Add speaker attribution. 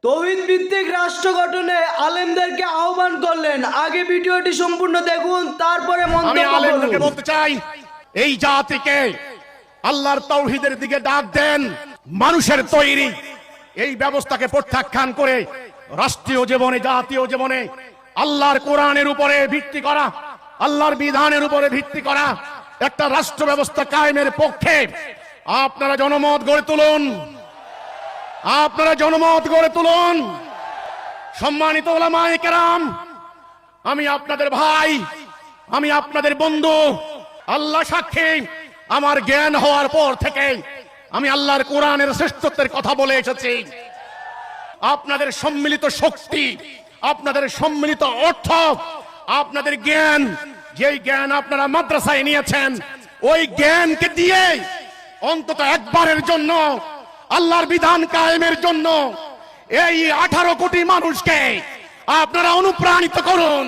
Speaker 1: তৌহিদ ভিত্তিক রাষ্ট্র গঠনে আলেমদেরকে আহ্বান করলেন। আগে ভিডিওটি সম্পূর্ণ দেখুন, তারপরে
Speaker 2: আমি
Speaker 1: মন্তব্য
Speaker 2: আলেমদেরকে
Speaker 1: করুন।
Speaker 2: বলতে চাই, এই জাতিকে আল্লাহর তাওহীদের দিকে ডাক দেন। মানুষের তৈরি এই ব্যবস্থাকে প্রত্যাখ্যান করে রাষ্ট্রীয় জীবনে, জাতীয় জীবনে আল্লাহর কোরআনের উপরে ভিত্তি করা, আল্লাহর বিধানের উপরে ভিত্তি করা একটা রাষ্ট্র ব্যবস্থা কায়েমের পক্ষে আপনারা জনমত গড়ে তুলুন। আপনারা জনমত গড়ে তুলুন। সম্মানিত উলামায়ে কেরাম, আমি আপনাদের ভাই, আমি আপনাদের বন্ধু। আল্লাহ সাক্ষী, আমার জ্ঞান হওয়ার পর থেকে আমি আল্লাহর কোরআনের শ্রেষ্ঠত্বের কথা বলে এসেছি। আপনাদের সম্মিলিত শক্তি, আপনাদের সম্মিলিত অর্থ, আপনাদের জ্ঞান, যেই জ্ঞান আপনারা মাদ্রাসায় নিয়েছেন, ওই জ্ঞানকে দিয়ে অন্তত একবারের জন্য আল্লাহর বিধান কায়েমের জন্য এই 18 কোটি মানুষকে আপনারা অনুপ্রাণিত করুন।